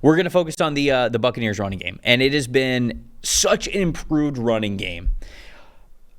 We're going to focus on the Buccaneers running game, and it has been such an improved running game,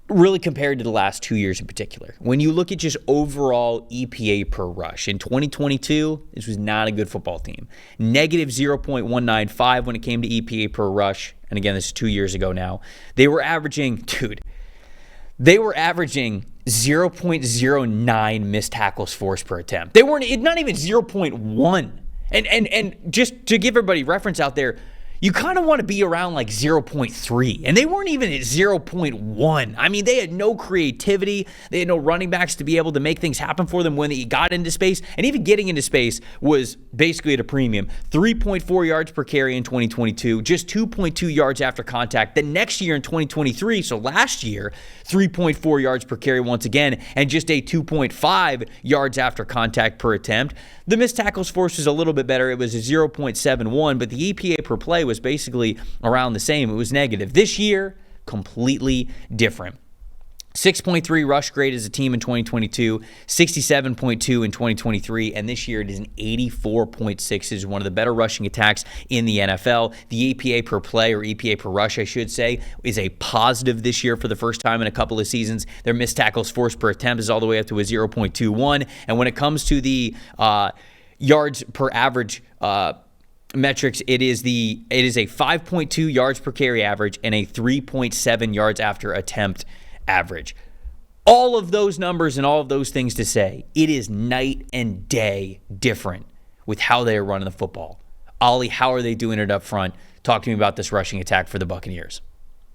really compared to the last 2 years in particular. When you look at just overall EPA per rush, in 2022, this was not a good football team. Negative 0.195 when it came to EPA per rush, and again, this is 2 years ago now. They were averaging 0.09 missed tackles forced per attempt. They weren't, not even 0.1. And just to give everybody reference out there, you kind of want to be around like 0.3, and they weren't even at 0.1. I mean, they had no creativity. They had no running backs to be able to make things happen for them when they got into space, and even getting into space was basically at a premium. 3.4 yards per carry in 2022, just 2.2 yards after contact. The next year in 2023, so last year, 3.4 yards per carry once again, and just a 2.5 yards after contact per attempt. The missed tackles force was a little bit better. It was a 0.71, but the EPA per play was basically around the same. It was negative. This year, completely different. 6.3 rush grade as a team in 2022, 67.2 in 2023, and this year it is an 84.6. It is one of the better rushing attacks in the NFL. The EPA per play, or EPA per rush, I should say, is a positive this year for the first time in a couple of seasons. Their missed tackles forced per attempt is all the way up to a 0.21, and when it comes to the yards per average metrics, it is a 5.2 yards per carry average and a 3.7 yards after attempt average. All of those numbers and all of those things to say, it is night and day different with how they are running the football. Ollie, how are they doing it up front? Talk to me about this rushing attack for the Buccaneers.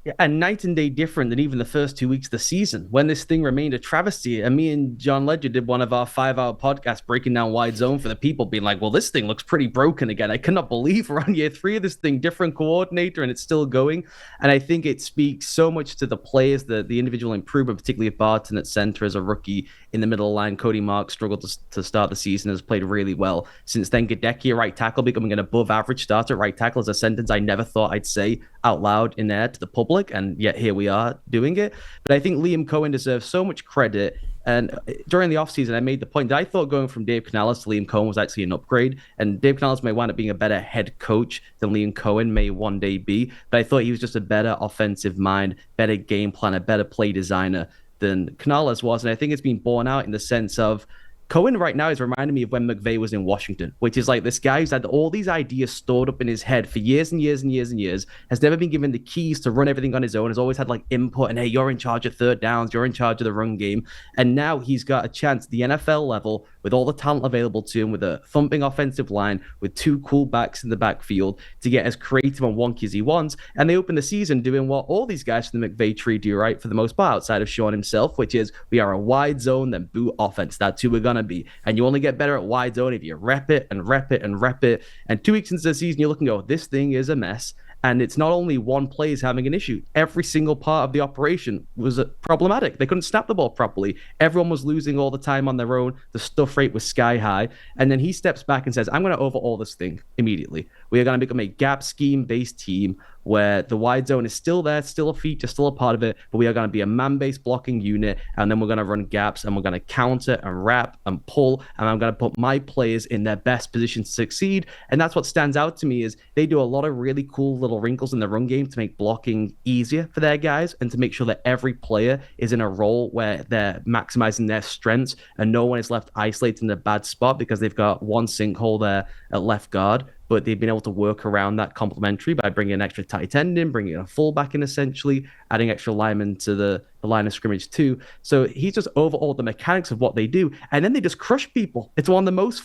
Yeah, and night and day different than even the first 2 weeks of the season when this thing remained a travesty. And me and John Ledger did one of our 5-hour podcasts breaking down wide zone for the people, being like, well, this thing looks pretty broken again. I cannot believe we're on year 3 of this thing, different coordinator, and it's still going. And I think it speaks so much to the players, the individual improvement, particularly if Barton at center as a rookie in the middle of the line. Cody Mauch struggled to start the season, has played really well. Since then, Gadecki, right tackle, becoming an above average starter at right tackle is a sentence I never thought I'd say out loud in there to the public. And yet here we are doing it. But I think Liam Cohen deserves so much credit. And during the offseason, I made the point that I thought going from Dave Canales to Liam Cohen was actually an upgrade. And Dave Canales may wind up being a better head coach than Liam Cohen may one day be. But I thought he was just a better offensive mind, better game planner, better play designer than Canales was. And I think it's been borne out in the sense of Cohen right now is reminding me of when McVay was in Washington, which is like this guy who's had all these ideas stored up in his head for years and years and years and years, has never been given the keys to run everything on his own, has always had like input and, hey, you're in charge of third downs, you're in charge of the run game. And now he's got a chance at the NFL level with all the talent available to him, with a thumping offensive line, with 2 cool backs in the backfield to get as creative and wonky as he wants. And they open the season doing what all these guys from the McVay tree do, right, for the most part, outside of Sean himself, which is we are a wide zone, then boot offense. That's who we're going to be. And you only get better at wide zone if you rep it and rep it and rep it. And 2 weeks into the season, you're looking, this thing is a mess. And it's not only one play is having an issue. Every single part of the operation was problematic. They couldn't snap the ball properly. Everyone was losing all the time on their own. The stuff rate was sky high. And then he steps back and says, I'm going to overhaul this thing immediately. We are going to become a gap scheme-based team where the wide zone is still there, still a feature, still a part of it, but we are going to be a man-based blocking unit, and then we're going to run gaps, and we're going to counter and wrap and pull, and I'm going to put my players in their best position to succeed. And that's what stands out to me is they do a lot of really cool little wrinkles in the run game to make blocking easier for their guys and to make sure that every player is in a role where they're maximizing their strengths and no one is left isolated in a bad spot because they've got one sinkhole there at left guard. But they've been able to work around that complementary by bringing an extra tight end in, bringing a fullback in essentially, adding extra linemen to the line of scrimmage too. So he's just overhauled the mechanics of what they do. And then they just crush people. It's one of the most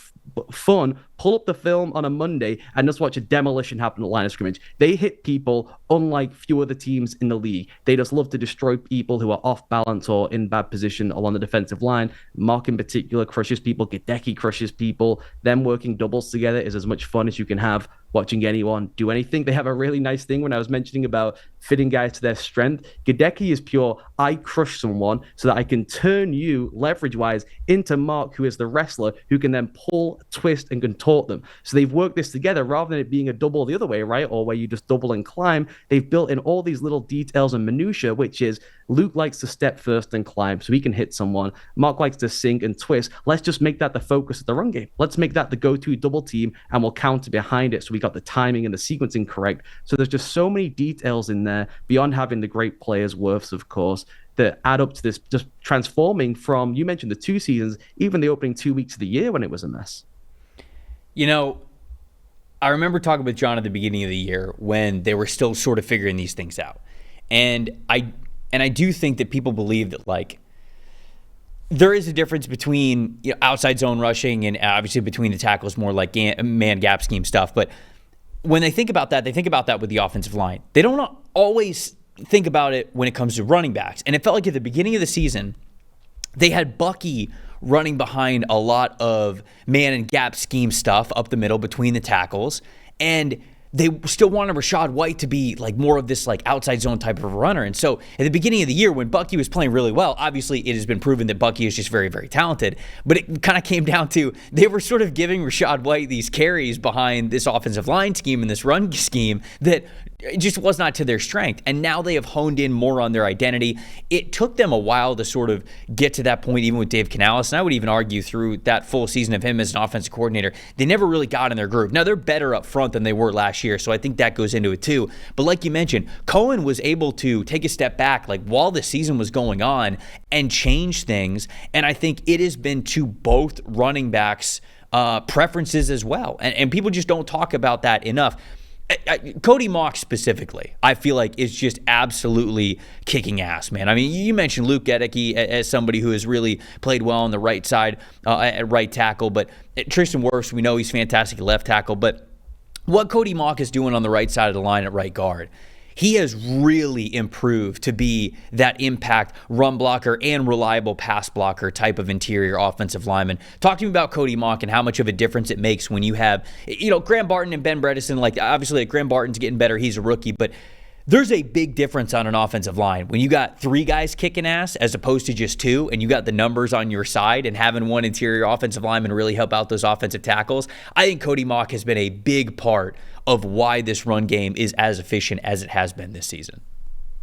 fun. Pull up the film on a Monday and just watch a demolition happen at the line of scrimmage. They hit people unlike few other teams in the league. They just love to destroy people who are off balance or in bad position along the defensive line. Mark in particular crushes people. Gadecki crushes people. Them working doubles together is as much fun as you can have watching anyone do anything. They have a really nice thing when I was mentioning about fitting guys to their strength. Gadecki is pure, I crush someone so that I can turn you, leverage-wise, into Mark, who is the wrestler, who can then pull, twist, and contort them. So they've worked this together rather than it being a double the other way, right? Or where you just double and climb. They've built in all these little details and minutiae, which is Luke likes to step first and climb so he can hit someone. Mark likes to sink and twist. Let's just make that the focus of the run game. Let's make that the go-to double team, and we'll counter behind it so we got got the timing and the sequencing correct. So there's just so many details in there beyond having the great players, Wirfs, of course, that add up to this just transforming from, you mentioned the 2 seasons, even the opening 2 weeks of the year when it was a mess. You know, I remember talking with John at the beginning of the year when they were still sort of figuring these things out. And I do think that people believe that, like, there is a difference between, you know, outside zone rushing and obviously between the tackles, more like man gap scheme stuff. But when they think about that, they think about that with the offensive line. They don't always think about it when it comes to running backs. And it felt like at the beginning of the season, they had Bucky running behind a lot of man and gap scheme stuff up the middle between the tackles. And they still wanted Rachaad White to be like more of this like outside zone type of runner. And so at the beginning of the year when Bucky was playing really well, obviously it has been proven that Bucky is just very, very talented, but it kind of came down to they were sort of giving Rachaad White these carries behind this offensive line scheme and this run scheme that it just was not to their strength. And now they have honed in more on their identity. It took them a while to sort of get to that point, even with Dave Canales. And I would even argue through that full season of him as an offensive coordinator, they never really got in their groove. Now they're better up front than they were last year. So I think that goes into it too. But like you mentioned, Cohen was able to take a step back like while the season was going on and change things. And I think it has been to both running backs' preferences as well. And people just don't talk about that enough. Cody Mauch specifically, I feel like is just absolutely kicking ass, man. I mean, you mentioned Luke Gedeke as somebody who has really played well on the right side at right tackle, but Tristan Wirfs, we know he's fantastic at left tackle, but what Cody Mauch is doing on the right side of the line at right guard, he has really improved to be that impact run blocker and reliable pass blocker type of interior offensive lineman. Talk to me about Cody Mauch and how much of a difference it makes when you have, you know, Graham Barton and Ben Bredesen. Like, obviously, like, Graham Barton's getting better. He's a rookie, but there's a big difference on an offensive line when you got 3 guys kicking ass as opposed to just 2, and you got the numbers on your side and having one interior offensive lineman really help out those offensive tackles. I think Cody Mauch has been a big part of why this run game is as efficient as it has been this season.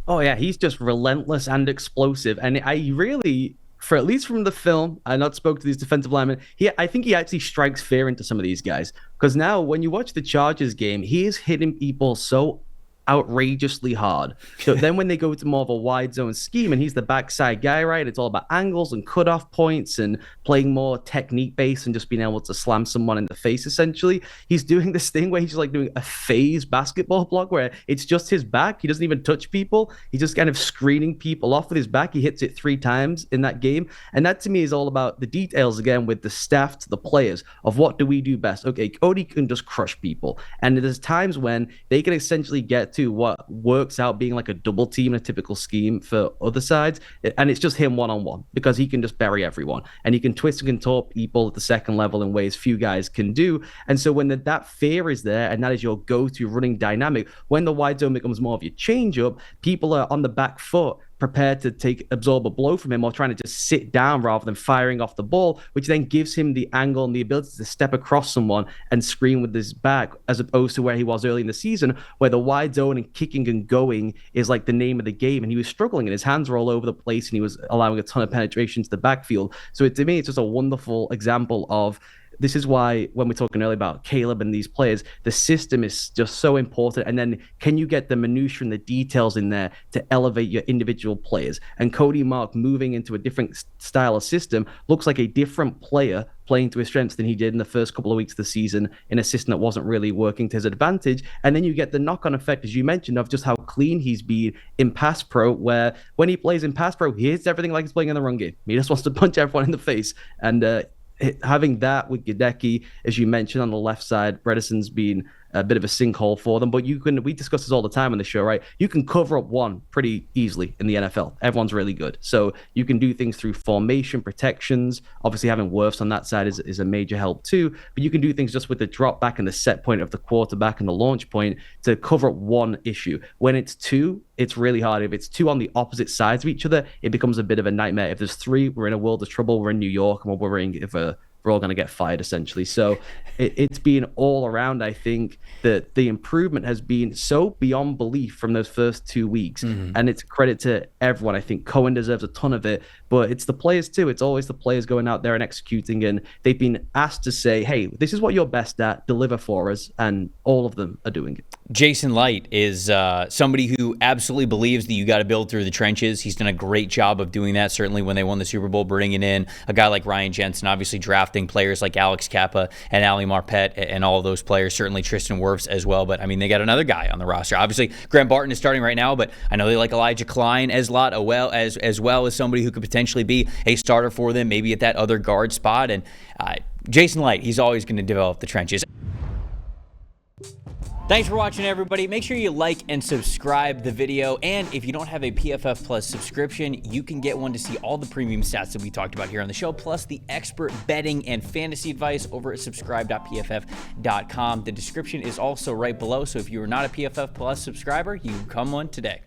Oh yeah, he's just relentless and explosive. And I really, for at least from the film, I not spoke to these defensive linemen, I think he actually strikes fear into some of these guys. Because now when you watch the Chargers game, he is hitting people so outrageously hard. So then when they go to more of a wide zone scheme and he's the backside guy, right? It's all about angles and cutoff points and playing more technique based and just being able to slam someone in the face, essentially. He's doing this thing where he's just like doing a phase basketball block where it's just his back. He doesn't even touch people. He's just kind of screening people off with his back. He hits it 3 times in that game. And that to me is all about the details again with the staff to the players of what do we do best. Okay, Cody can just crush people. And there's times when they can essentially get to what works out being like a double team in a typical scheme for other sides, and it's just him one-on-one because he can just bury everyone and he can twist and contort people at the second level in ways few guys can do. And so when that fear is there and that is your go-to running dynamic, when the wide zone becomes more of your change-up, people are on the back foot prepared to absorb a blow from him or trying to just sit down rather than firing off the ball, which then gives him the angle and the ability to step across someone and screen with his back, as opposed to where he was early in the season, where the wide zone and kicking and going is like the name of the game. And he was struggling and his hands were all over the place and he was allowing a ton of penetration to the backfield. So to me, it's just a wonderful example of this is why when we're talking earlier about Caleb and these players, the system is just so important. And then can you get the minutiae and the details in there to elevate your individual players? And Cody Mauch moving into a different style of system looks like a different player playing to his strengths than he did in the first couple of weeks of the season in a system that wasn't really working to his advantage. And then you get the knock-on effect, as you mentioned, of just how clean he's been in pass pro, where when he plays in pass pro, he hits everything like he's playing in the run game. He just wants to punch everyone in the face. And having that with Gedeke, as you mentioned, on the left side, Bredesen's been a bit of a sinkhole for them. But we discuss this all the time on the show, right? You can cover up one pretty easily in the NFL. Everyone's really good. So you can do things through formation, protections. Obviously, having Wirfs on that side is a major help too. But you can do things just with the drop back and the set point of the quarterback and the launch point to cover up one issue. When it's 2, it's really hard. If it's 2 on the opposite sides of each other, it becomes a bit of a nightmare. If there's 3, we're in a world of trouble. We're in New York and we're worrying if a we're all going to get fired essentially. So it's been all around. I think that the improvement has been so beyond belief from those first 2 weeks, and it's a credit to everyone. I think Cohen deserves a ton of it, but it's the players too. It's always the players going out there and executing, and they've been asked to say, hey, this is what you're best at, deliver for us, and all of them are doing it. Jason Light is somebody who absolutely believes that you got to build through the trenches. He's done a great job of doing that, certainly when they won the Super Bowl, bringing in a guy like Ryan Jensen, obviously drafting players like Alex Kappa and Ali Marpet and all of those players, certainly Tristan Wirfs as well. But, I mean, they got another guy on the roster. Obviously, Graham Barton is starting right now, but I know they like Elijah Klein as well as somebody who could potentially be a starter for them, maybe at that other guard spot. And Jason Light, he's always going to develop the trenches. Thanks for watching, everybody. Make sure you like and subscribe the video. And if you don't have a PFF Plus subscription, you can get one to see all the premium stats that we talked about here on the show, plus the expert betting and fantasy advice over at subscribe.pff.com. The description is also right below, so if you are not a PFF Plus subscriber, you can come one today.